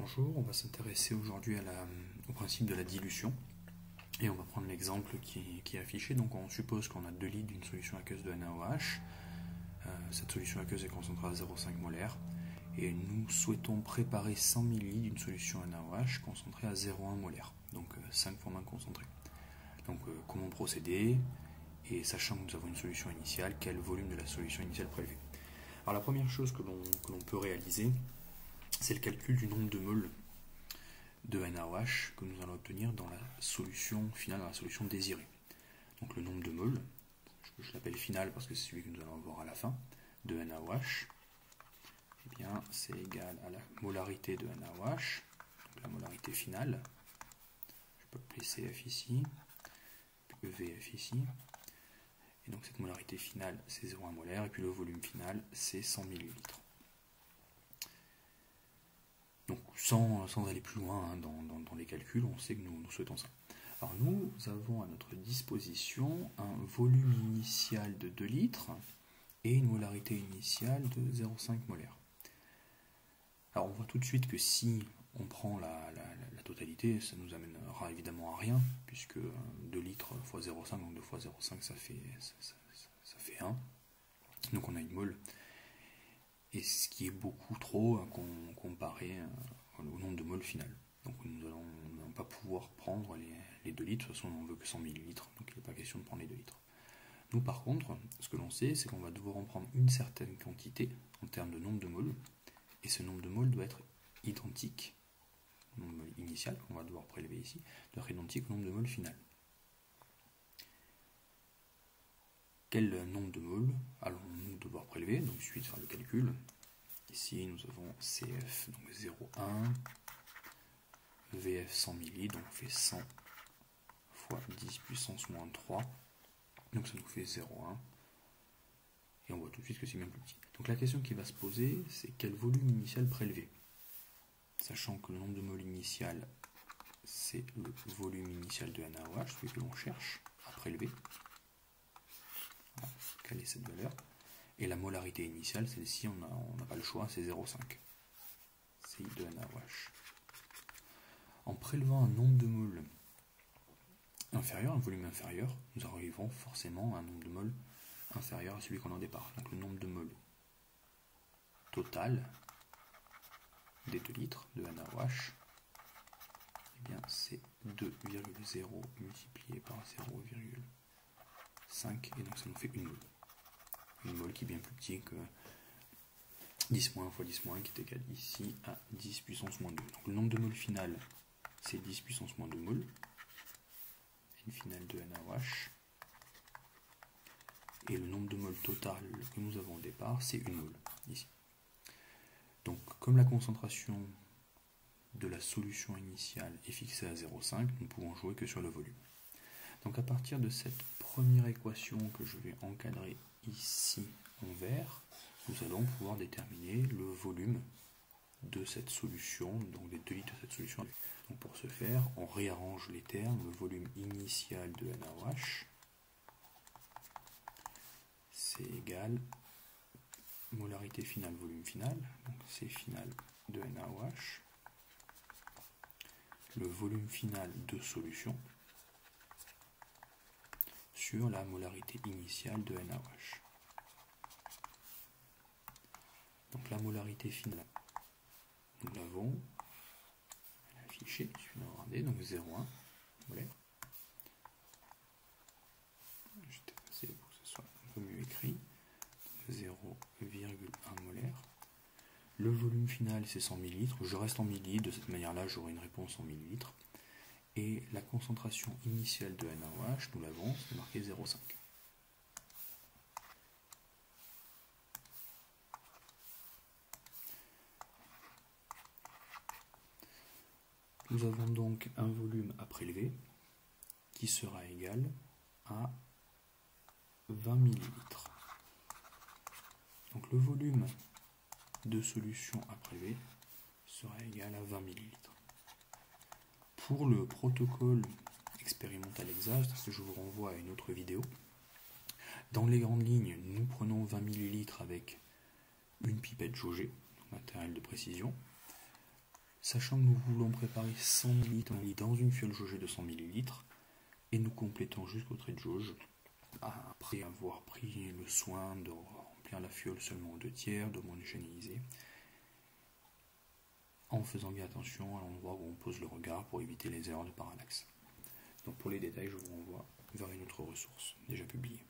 Bonjour, on va s'intéresser aujourd'hui au principe de la dilution et on va prendre l'exemple qui est affiché. Donc on suppose qu'on a 2 litres d'une solution aqueuse de NaOH. Cette solution aqueuse est concentrée à 0,5 molaire et nous souhaitons préparer 100 ml d'une solution NaOH concentrée à 0,1 molaire, donc 5 fois moins concentrée. Donc comment procéder, et sachant que nous avons une solution initiale, quel volume de la solution initiale prélevé. Alors la première chose que l'on peut réaliser, c'est le calcul du nombre de moles de NaOH que nous allons obtenir dans la solution finale, dans la solution désirée. Donc le nombre de moles, je l'appelle final parce que c'est celui que nous allons avoir à la fin, de NaOH, eh bien c'est égal à la molarité de NaOH, donc la molarité finale. Je peux appeler CF ici, puis VF ici. Et donc cette molarité finale c'est 0,1 molaire, et puis le volume final c'est 100 ml. Donc sans aller plus loin dans les calculs, on sait que nous souhaitons ça. Alors nous avons à notre disposition un volume initial de 2 litres et une molarité initiale de 0,5 molaire. Alors on voit tout de suite que si on prend la totalité, ça nous amènera évidemment à rien, puisque 2 litres fois 0,5, donc 2 fois 0,5 ça fait 1. Donc on a une mole. Et ce qui est beaucoup trop comparé au nombre de moles final. Donc nous n'allons pas pouvoir prendre les 2 litres, de toute façon on ne veut que 100 ml, donc il n'est pas question de prendre les 2 litres. Nous par contre, ce que l'on sait, c'est qu'on va devoir en prendre une certaine quantité en termes de nombre de moles, et ce nombre de moles doit être identique, le nombre de moles initial qu'on va devoir prélever ici, doit être identique au nombre de moles final. Quel nombre de moles allons-nous devoir prélever? Donc il suffit de faire le calcul. Ici nous avons CF, donc 0,1, VF 100 ml, donc on fait 100 fois 10 puissance moins 3, donc ça nous fait 0,1, et on voit tout de suite que c'est bien plus petit. Donc la question qui va se poser, c'est quel volume initial prélevé? Sachant que le nombre de moles initial, c'est le volume initial de NaOH, celui que l'on cherche à prélever. Voilà, quelle est cette valeur? Et la molarité initiale, celle-ci, on n'a pas le choix, c'est 0,5. C'est de NaOH. En prélevant un nombre de moles inférieur, un volume inférieur, nous arriverons forcément à un nombre de moles inférieur à celui qu'on a au départ. Donc le nombre de moles total des 2 litres de NaOH, eh bien c'est 2,0 multiplié par 0,5, et donc ça nous fait une mole. Une mole qui est bien plus petit que 10 fois 10 qui est égal ici à 10 puissance moins 2. Donc le nombre de moles final, c'est 10 puissance moins 2 moles. Une finale de NaOH. Et le nombre de moles total que nous avons au départ, c'est une mole, ici. Donc comme la concentration de la solution initiale est fixée à 0,5, nous ne pouvons jouer que sur le volume. Donc à partir de cette première équation que je vais encadrer ici en vert, nous allons pouvoir déterminer le volume de cette solution, donc des 2 litres de cette solution. Donc pour ce faire, on réarrange les termes. Le volume initial de NaOH, c'est égal molarité finale, volume final, donc c'est final de NaOH, le volume final de solution, sur la molarité initiale de NaOH. Donc la molarité finale, nous l'avons affichée, il suffit d'en regarder, donc 0,1 molaire. Je vais passer pour que ce soit un peu mieux écrit, 0,1 molaire. Le volume final c'est 100 ml, je reste en millilitres, de cette manière-là j'aurai une réponse en millilitres. Et la concentration initiale de NaOH, nous l'avons, c'est marqué 0,5. Nous avons donc un volume à prélever qui sera égal à 20 ml. Donc le volume de solution à prélever sera égal à 20 ml. Pour le protocole expérimental exact, je vous renvoie à une autre vidéo. Dans les grandes lignes, nous prenons 20 ml avec une pipette jaugée, matériel de précision. Sachant que nous voulons préparer 100 ml, on lit dans une fiole jaugée de 100 ml et nous complétons jusqu'au trait de jauge après avoir pris le soin de remplir la fiole seulement aux 2/3, de l'homogénéiser, en faisant bien attention à l'endroit où on pose le regard pour éviter les erreurs de parallaxe. Donc pour les détails, je vous renvoie vers une autre ressource déjà publiée.